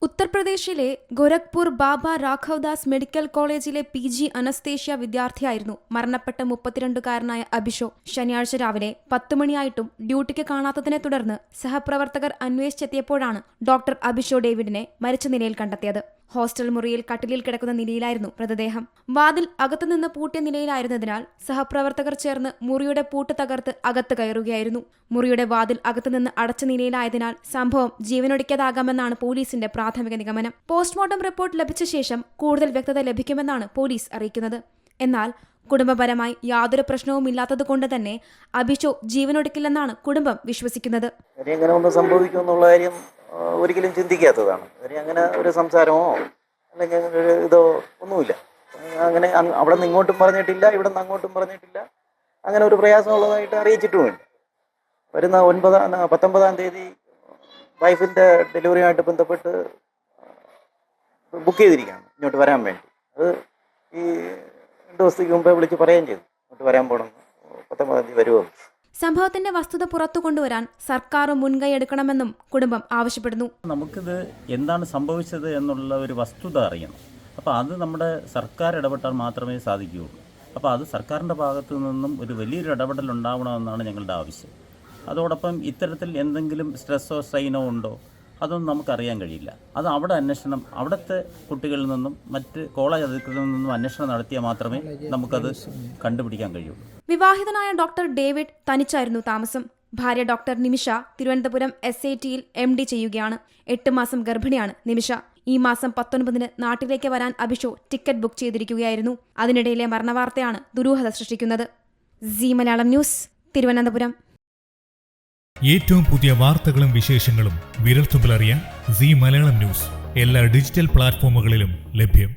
ഉത്തർപ്രദേശിലെ ഗോരഖ്പൂർ ബാബ രാഘവദാസ് മെഡിക്കൽ കോളേജിലെ PG anaesthesia വിദ്യാർത്ഥിയായിരുന്നു മരണപ്പെട്ട 32-കാരനായ അഭിഷോ. ശനിയാഴ്ച രാവിലെ 10 മണിയായിട്ടും ഡ്യൂട്ടിക്ക് കാണാത്തതിനെ തുടർന്ന് സഹപ്രവർത്തകർ അന്വേഷിച്ചെത്തിയപ്പോഴാണ് ഡോക്ടർ അഭിഷോ ഡേവിഡിനെ മരിച്ച നിലയിൽ കണ്ടെത്തിയത്. ഹോസ്റ്റൽ മുറിയിൽ കട്ടിലിൽ കിടക്കുന്ന നിലയിലായിരുന്നു മൃതദേഹം. വാതിൽ അകത്തുനിന്ന് പൂട്ടിയ നിലയിലായിരുന്നതിനാൽ സഹപ്രവർത്തകർ ചേർന്ന് മുറിയുടെ പൂട്ട് തകർത്ത് അകത്ത് കയറുകയായിരുന്നു. മുറിയുടെ വാതിൽ അകത്തുനിന്ന് അടച്ച നിലയിലായതിനാൽ സംഭവം ജീവനൊടുക്കിയതാകാമെന്നാണ് പോലീസിന്റെ പ്രാഥമിക നിഗമനം. പോസ്റ്റ്മോർട്ടം റിപ്പോർട്ട് ലഭിച്ച ശേഷം കൂടുതൽ വ്യക്തത ലഭിക്കുമെന്നാണ് പോലീസ് അറിയിക്കുന്നത്. എന്നാൽ കുടുംബപരമായി യാതൊരു പ്രശ്നവുമില്ലാത്തതുകൊണ്ട് തന്നെ അഭിഷോ ജീവനൊടുക്കില്ലെന്നാണ് കുടുംബം വിശ്വസിക്കുന്നത്. സംഭവിക്കുമെന്നുള്ള കാര്യം ഒരിക്കലും ചിന്തിക്കാത്തതാണ്. അങ്ങനെ ഒരു സംസാരമോ അല്ലെങ്കിൽ ഇതോ ഒന്നുമില്ല. അങ്ങനെ അവിടെ നിന്ന് ഇങ്ങോട്ടും പറഞ്ഞിട്ടില്ല, ഇവിടെ നിന്ന് അങ്ങോട്ടും പറഞ്ഞിട്ടില്ല. അങ്ങനെ ഒരു പ്രയാസമുള്ളതായിട്ട് അറിയിച്ചിട്ടുമില്ല. വരുന്ന 19-ാം തീയതി വൈഫിൻ്റെ ഡെലിവറിയുമായിട്ട് ബന്ധപ്പെട്ട് ബുക്ക് ചെയ്തിരിക്കുകയാണ് ഇങ്ങോട്ട് വരാൻ വേണ്ടി. അത് ഈ 2 ദിവസത്തേക്ക് മുമ്പേ വിളിച്ച് പറയുകയും ചെയ്തു ഇങ്ങോട്ട് വരാൻ പോകണം, 19-ാം തീയതി വരുമോ. സംഭവത്തിന്റെ വസ്തുത പുറത്തു കൊണ്ടുവരാൻ സർക്കാർ മുൻകൈ എടുക്കണമെന്നും കുടുംബം ആവശ്യപ്പെടുന്നു. നമുക്കിത് എന്താണ് സംഭവിച്ചത് എന്നുള്ള ഒരു വസ്തുത അറിയണം. അപ്പോൾ അത് നമ്മുടെ സർക്കാർ ഇടപെട്ടാൽ മാത്രമേ സാധിക്കുകയുള്ളൂ. അപ്പോൾ അത് സർക്കാരിൻ്റെ ഭാഗത്തു നിന്നും ഒരു വലിയൊരു ഇടപെടൽ ഉണ്ടാവണമെന്നാണ് ഞങ്ങളുടെ ആവശ്യം. അതോടൊപ്പം ഇത്തരത്തിൽ എന്തെങ്കിലും സ്ട്രെസ്സോ സ്ട്രെയിനോ ഉണ്ടോ അതൊന്നും നമുക്കറിയാൻ കഴിയില്ല. അത് അവിടെ അന്വേഷണം, അവിടുത്തെ കുട്ടികളിൽ നിന്നും മറ്റ് കോളേജ് അധികൃതരിൽ നിന്നും അന്വേഷണം നടത്തിയാൽ മാത്രമേ നമുക്കത് കണ്ടുപിടിക്കാൻ കഴിയുള്ളൂ. വിവാഹിതനായ ഡോക്ടർ ഡേവിഡ് തനിച്ചായിരുന്നു താമസം. ഭാര്യ ഡോക്ടർ നിമിഷ തിരുവനന്തപുരം SITയിൽ MD ചെയ്യുകയാണ്. 8 മാസം ഗർഭിണിയാണ് നിമിഷ. ഈ മാസം 19-ന് നാട്ടിലേക്ക് വരാൻ അഭിഷോ ടിക്കറ്റ് ബുക്ക് ചെയ്തിരിക്കുകയായിരുന്നു. അതിനിടയിലെ മരണവാർത്തയാണ് ദുരൂഹത സൃഷ്ടിക്കുന്നത്. Zee Malayalam news, Thiruvananthapuram. ഏറ്റവും പുതിയ വാർത്തകളും വിശേഷങ്ങളും വിരൽത്തുമ്പിലറിയാൻ സീ മലയാളം ന്യൂസ് എല്ലാ ഡിജിറ്റൽ പ്ലാറ്റ്ഫോമുകളിലും ലഭ്യം.